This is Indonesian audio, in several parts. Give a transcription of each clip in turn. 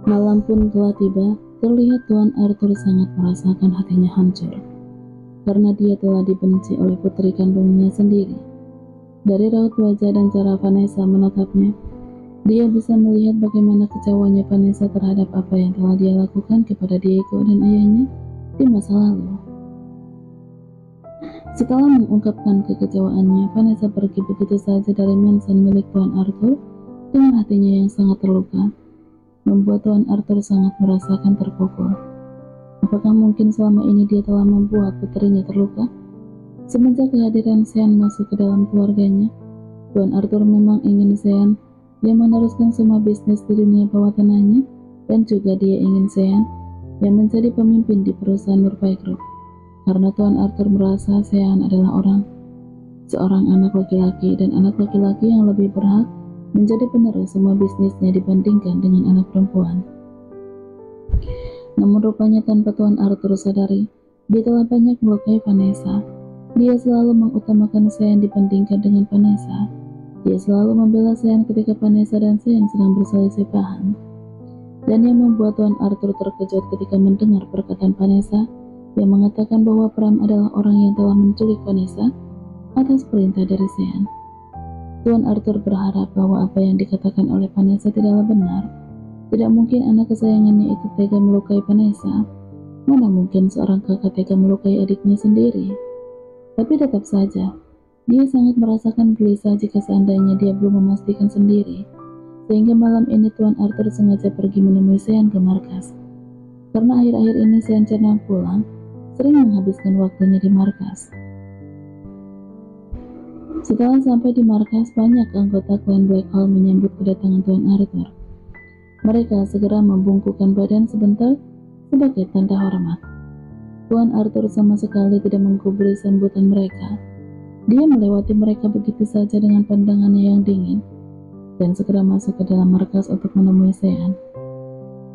Malam pun telah tiba, terlihat Tuan Arthur sangat merasakan hatinya hancur, karena dia telah dibenci oleh putri kandungnya sendiri. Dari raut wajah dan cara Vanessa menatapnya, dia bisa melihat bagaimana kecewanya Vanessa terhadap apa yang telah dia lakukan kepada Diego dan ayahnya di masa lalu. Setelah mengungkapkan kekecewaannya, Vanessa pergi begitu saja dari mansion milik Tuan Arthur dengan hatinya yang sangat terluka, membuat Tuan Arthur sangat merasakan terpukul. Apakah mungkin selama ini dia telah membuat putrinya terluka? Semenjak kehadiran Sean masuk ke dalam keluarganya, Tuan Arthur memang ingin Sean yang meneruskan semua bisnis di dunia bawah tanahnya, dan juga dia ingin Sean yang menjadi pemimpin di perusahaan Murphy Group. Karena Tuan Arthur merasa Sean adalah seorang anak laki-laki, dan anak laki-laki yang lebih berhak menjadi penerus semua bisnisnya dibandingkan dengan anak perempuan. Namun rupanya tanpa Tuan Arthur sadari, dia telah banyak melukai Vanessa. Dia selalu mengutamakan Sean dibandingkan dengan Vanessa. Dia selalu membela Sean ketika Vanessa dan Sean sedang berselisih paham. Dan yang membuat Tuan Arthur terkejut ketika mendengar perkataan Vanessa yang mengatakan bahwa Pram adalah orang yang telah menculik Vanessa atas perintah dari Sean. Tuan Arthur berharap bahwa apa yang dikatakan oleh Vanessa tidaklah benar. Tidak mungkin anak kesayangannya itu tega melukai Vanessa. Mana mungkin seorang kakak tega melukai adiknya sendiri? Tapi tetap saja, dia sangat merasakan gelisah jika seandainya dia belum memastikan sendiri. Sehingga malam ini Tuan Arthur sengaja pergi menemui Sean ke markas. Karena akhir-akhir ini Sean jarang pulang, sering menghabiskan waktunya di markas. Setelah sampai di markas, banyak anggota klan Blackhall menyambut kedatangan Tuan Arthur. Mereka segera membungkukkan badan sebentar sebagai tanda hormat. Tuan Arthur sama sekali tidak menggubris sambutan mereka. Dia melewati mereka begitu saja dengan pandangannya yang dingin, dan segera masuk ke dalam markas untuk menemui Sean.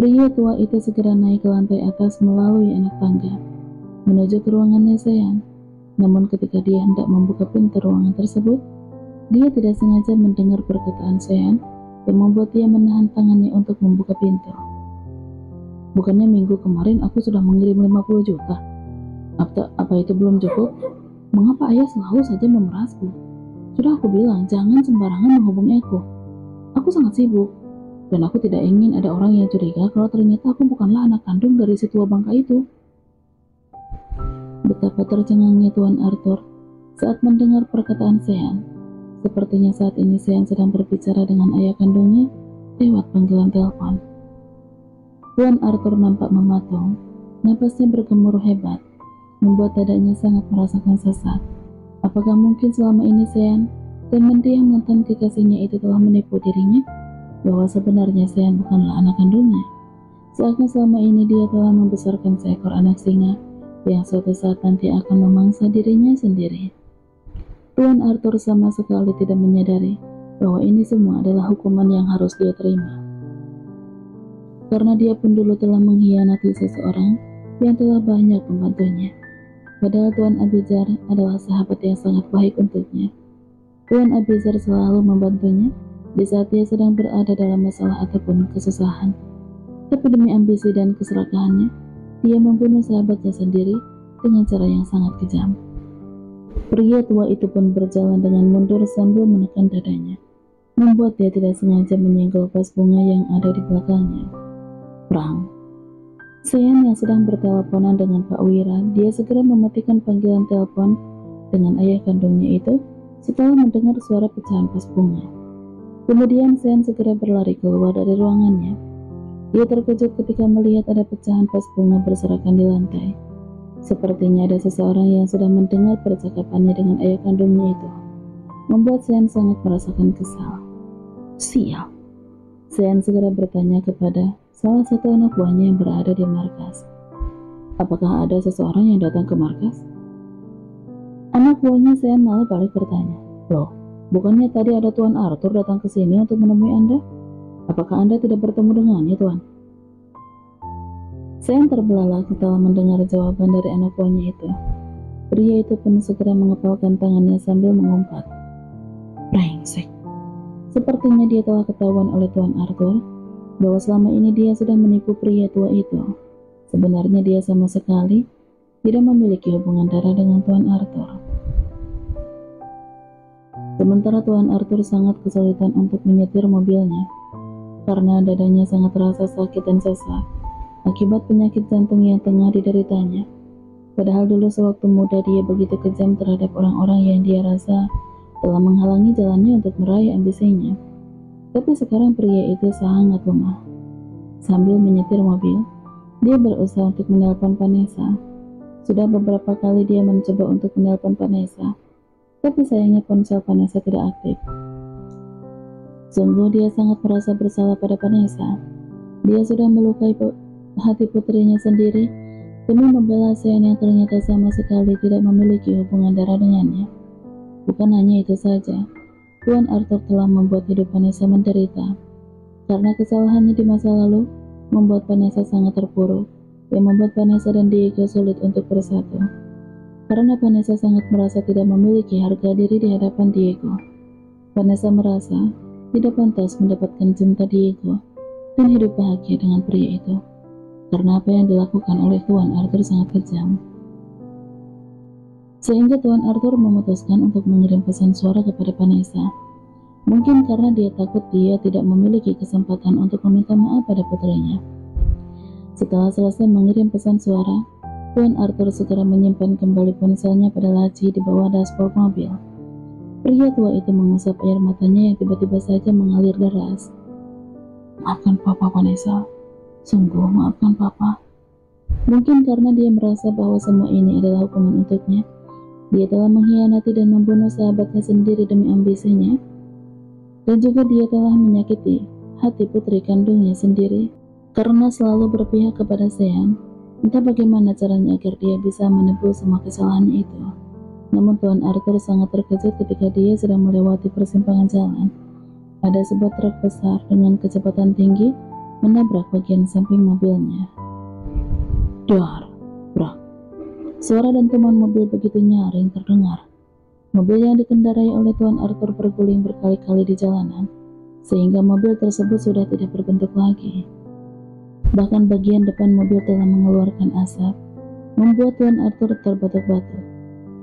Pria tua itu segera naik ke lantai atas melalui anak tangga, menuju ke ruangannya Sean. Namun ketika dia hendak membuka pintu ruangan tersebut, dia tidak sengaja mendengar perkataan Sean yang membuat dia menahan tangannya untuk membuka pintu. Bukannya minggu kemarin aku sudah mengirim 50 juta? Apa itu belum cukup? Mengapa ayah selalu saja memerasku? Sudah aku bilang jangan sembarangan menghubungi aku. Aku sangat sibuk, dan aku tidak ingin ada orang yang curiga kalau ternyata aku bukanlah anak kandung dari si tua bangka itu. Betapa tercengangnya Tuan Arthur saat mendengar perkataan Sean. Sepertinya saat ini Sean sedang berbicara dengan ayah kandungnya lewat panggilan telepon. Tuan Arthur nampak mematung, napasnya bergemuruh hebat, membuat dadanya sangat merasakan sesak. Apakah mungkin selama ini Sean dan mendiang mantan kekasihnya itu telah menipu dirinya, bahwa sebenarnya Sean bukanlah anak kandungnya? Seakan selama ini dia telah membesarkan seekor anak singa yang suatu saat nanti akan memangsa dirinya sendiri. Tuan Arthur sama sekali tidak menyadari bahwa ini semua adalah hukuman yang harus dia terima. Karena dia pun dulu telah mengkhianati seseorang yang telah banyak membantunya. Padahal Tuan Abizar adalah sahabat yang sangat baik untuknya. Tuan Abizar selalu membantunya di saat dia sedang berada dalam masalah ataupun kesusahan. Tapi demi ambisi dan keserakahannya, dia membunuh sahabatnya sendiri dengan cara yang sangat kejam. Pria tua itu pun berjalan dengan mundur sambil menekan dadanya, membuat dia tidak sengaja menyenggol vas bunga yang ada di belakangnya. Perang. Sean yang sedang berteleponan dengan Pak Wira, dia segera mematikan panggilan telepon dengan ayah kandungnya itu setelah mendengar suara pecahan vas bunga. Kemudian Sean segera berlari keluar dari ruangannya. Dia terkejut ketika melihat ada pecahan vas bunga berserakan di lantai. Sepertinya ada seseorang yang sudah mendengar percakapannya dengan ayah kandungnya itu, membuat Sean sangat merasakan kesal. Sial. Sean segera bertanya kepada salah satu anak buahnya yang berada di markas. Apakah ada seseorang yang datang ke markas? Anak buahnya Sean malah balik bertanya, loh, bukannya tadi ada Tuan Arthur datang ke sini untuk menemui Anda? Apakah Anda tidak bertemu dengannya, Tuan? Sean terbelalak setelah mendengar jawaban dari anak buahnya itu. Pria itu pun segera mengepalkan tangannya sambil mengumpat. Brengsek. Sepertinya dia telah ketahuan oleh Tuan Arthur bahwa selama ini dia sudah menipu pria tua itu. Sebenarnya dia sama sekali tidak memiliki hubungan darah dengan Tuan Arthur. Sementara Tuan Arthur sangat kesulitan untuk menyetir mobilnya karena dadanya sangat terasa sakit dan sesak akibat penyakit jantung yang tengah dideritanya. Padahal dulu sewaktu muda dia begitu kejam terhadap orang-orang yang dia rasa telah menghalangi jalannya untuk meraih ambisinya. Tapi sekarang pria itu sangat lemah. Sambil menyetir mobil, dia berusaha untuk menelpon Vanessa. Sudah beberapa kali dia mencoba untuk menelpon Vanessa, tapi sayangnya ponsel Vanessa tidak aktif. Sungguh dia sangat merasa bersalah pada Vanessa. Dia sudah melukai hati putrinya sendiri demi membela Sean yang ternyata sama sekali tidak memiliki hubungan darah dengannya. Bukan hanya itu saja, Tuan Arthur telah membuat hidup Vanessa menderita. Karena kesalahannya di masa lalu, membuat Vanessa sangat terpuruk, yang membuat Vanessa dan Diego sulit untuk bersatu. Karena Vanessa sangat merasa tidak memiliki harga diri di hadapan Diego. Vanessa merasa tidak pantas mendapatkan cinta Diego dan hidup bahagia dengan pria itu. Karena apa yang dilakukan oleh Tuan Arthur sangat kejam. Sehingga Tuan Arthur memutuskan untuk mengirim pesan suara kepada Vanessa. Mungkin karena dia takut dia tidak memiliki kesempatan untuk meminta maaf pada putrinya. Setelah selesai mengirim pesan suara, Tuan Arthur segera menyimpan kembali ponselnya pada laci di bawah dashboard mobil. Pria tua itu mengusap air matanya yang tiba-tiba saja mengalir deras. "Maafkan Papa, Vanessa. Sungguh maafkan Papa." Mungkin karena dia merasa bahwa semua ini adalah hukuman untuknya. Dia telah mengkhianati dan membunuh sahabatnya sendiri demi ambisinya. Dan juga dia telah menyakiti hati putri kandungnya sendiri karena selalu berpihak kepada Sean. Entah bagaimana caranya agar dia bisa menebus semua kesalahannya itu. Namun Tuan Arthur sangat terkejut ketika dia sedang melewati persimpangan jalan. Ada sebuah truk besar dengan kecepatan tinggi menabrak bagian samping mobilnya. Dar, brak. Suara dentuman mobil begitu nyaring terdengar. Mobil yang dikendarai oleh Tuan Arthur berguling berkali-kali di jalanan, sehingga mobil tersebut sudah tidak berbentuk lagi. Bahkan bagian depan mobil telah mengeluarkan asap, membuat Tuan Arthur terbatuk-batuk.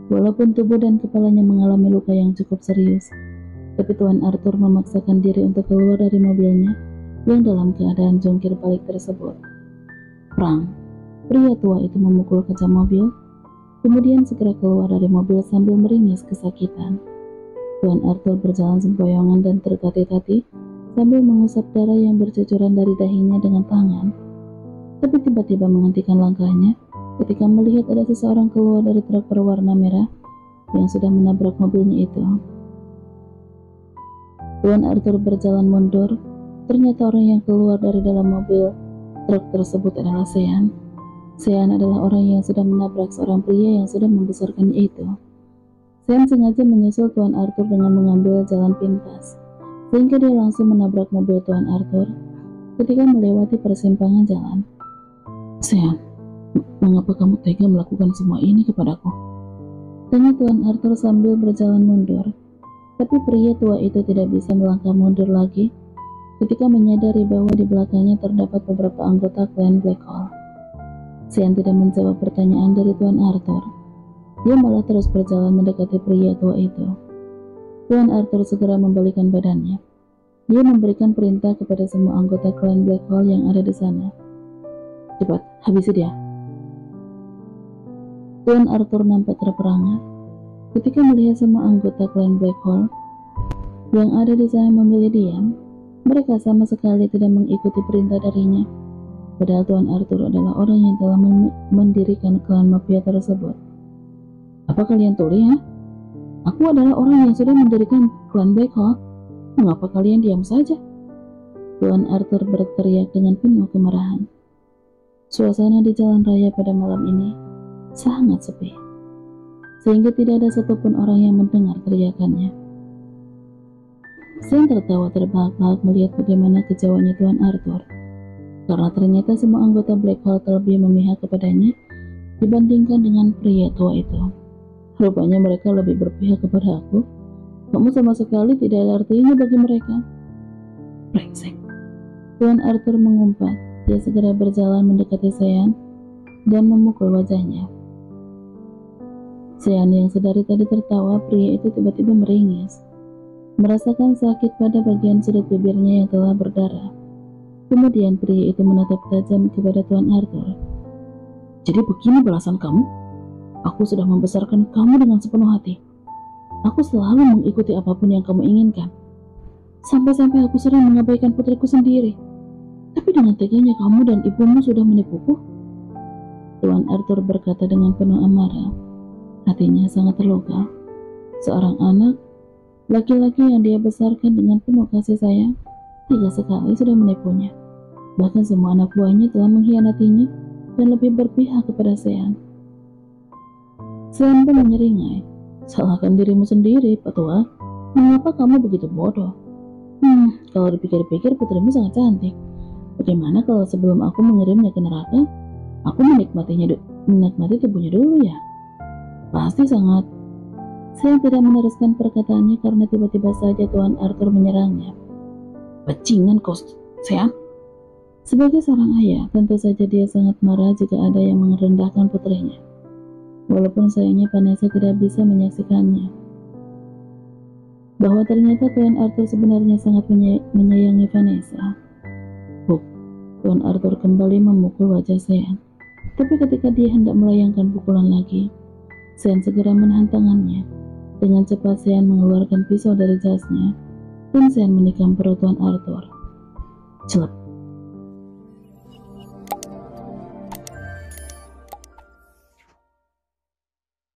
Walaupun tubuh dan kepalanya mengalami luka yang cukup serius, tapi Tuan Arthur memaksakan diri untuk keluar dari mobilnya yang dalam keadaan jungkir balik tersebut. Prang! Pria tua itu memukul kaca mobil, kemudian segera keluar dari mobil sambil meringis kesakitan. Tuan Arthur berjalan sempoyongan dan tertatih-tatih sambil mengusap darah yang bercucuran dari dahinya dengan tangan. Tapi tiba-tiba menghentikan langkahnya ketika melihat ada seseorang keluar dari truk berwarna merah yang sudah menabrak mobilnya itu. Tuan Arthur berjalan mundur. Ternyata orang yang keluar dari dalam mobil truk tersebut adalah Sean. Sean adalah orang yang sudah menabrak seorang pria yang sudah membesarkannya itu. Sean sengaja menyusul Tuan Arthur dengan mengambil jalan pintas, sehingga dia langsung menabrak mobil Tuan Arthur ketika melewati persimpangan jalan. "Sean, mengapa kamu tega melakukan semua ini kepadaku?" tanya Tuan Arthur sambil berjalan mundur. Tapi pria tua itu tidak bisa melangkah mundur lagi ketika menyadari bahwa di belakangnya terdapat beberapa anggota klan Black Hole. Sean tidak menjawab pertanyaan dari Tuan Arthur. Dia malah terus berjalan mendekati pria tua itu. Tuan Arthur segera membalikkan badannya. Dia memberikan perintah kepada semua anggota klan Black Hole yang ada di sana. "Cepat, habisi dia." Tuan Arthur nampak terperangat ketika melihat semua anggota klan Black Hole yang ada di sana memilih diam. Mereka sama sekali tidak mengikuti perintah darinya. Padahal Tuan Arthur adalah orang yang telah mendirikan klan mafia tersebut. "Apa kalian tuli, ha? Aku adalah orang yang sudah mendirikan klan Black Hole. Mengapa kalian diam saja?" Tuan Arthur berteriak dengan penuh kemarahan. Suasana di jalan raya pada malam ini sangat sepi, sehingga tidak ada satupun orang yang mendengar teriakannya. Sean tertawa terbahak-bahak melihat bagaimana kecewanya Tuan Arthur, karena ternyata semua anggota Black Hole terlebih memihak kepadanya dibandingkan dengan pria tua itu. Rupanya mereka lebih berpihak kepada aku. Kamu sama sekali tidak ada artinya bagi mereka. Brengsek. Tuan Arthur mengumpat. Dia segera berjalan mendekati Sean dan memukul wajahnya. Sean yang sedari tadi tertawa, pria itu tiba-tiba meringis, merasakan sakit pada bagian sudut bibirnya yang telah berdarah. Kemudian pria itu menatap tajam kepada Tuan Arthur. Jadi begini balasan kamu? Aku sudah membesarkan kamu dengan sepenuh hati. Aku selalu mengikuti apapun yang kamu inginkan. Sampai-sampai aku sering mengabaikan putriku sendiri. Tapi dengan teganya kamu dan ibumu sudah menipuku. Tuan Arthur berkata dengan penuh amarah. Hatinya sangat terluka. Seorang anak laki-laki yang dia besarkan dengan penuh kasih sayang, tega sekali sudah menipunya. Bahkan semua anak buahnya telah mengkhianatinya dan lebih berpihak kepada Sean. Sean pun menyeringai. Salahkan dirimu sendiri, Petua. Mengapa kamu begitu bodoh? Kalau dipikir-pikir putrimu sangat cantik. Bagaimana kalau sebelum aku mengirimnya ke neraka, aku menikmati tubuhnya dulu ya? Pasti sangat. Saya tidak meneruskan perkataannya karena tiba-tiba saja Tuan Arthur menyerangnya. Bajingan kau, Sean. Sebagai seorang ayah, tentu saja dia sangat marah jika ada yang merendahkan putrinya. Walaupun sayangnya Vanessa tidak bisa menyaksikannya. Bahwa ternyata Tuan Arthur sebenarnya sangat menyayangi Vanessa. Tuan Arthur kembali memukul wajah Sean. Tapi ketika dia hendak melayangkan pukulan lagi, Sean segera menahan tangannya. Dengan cepat Sean mengeluarkan pisau dari jasnya, dan Sean menikam perut Tuan Arthur. Celep.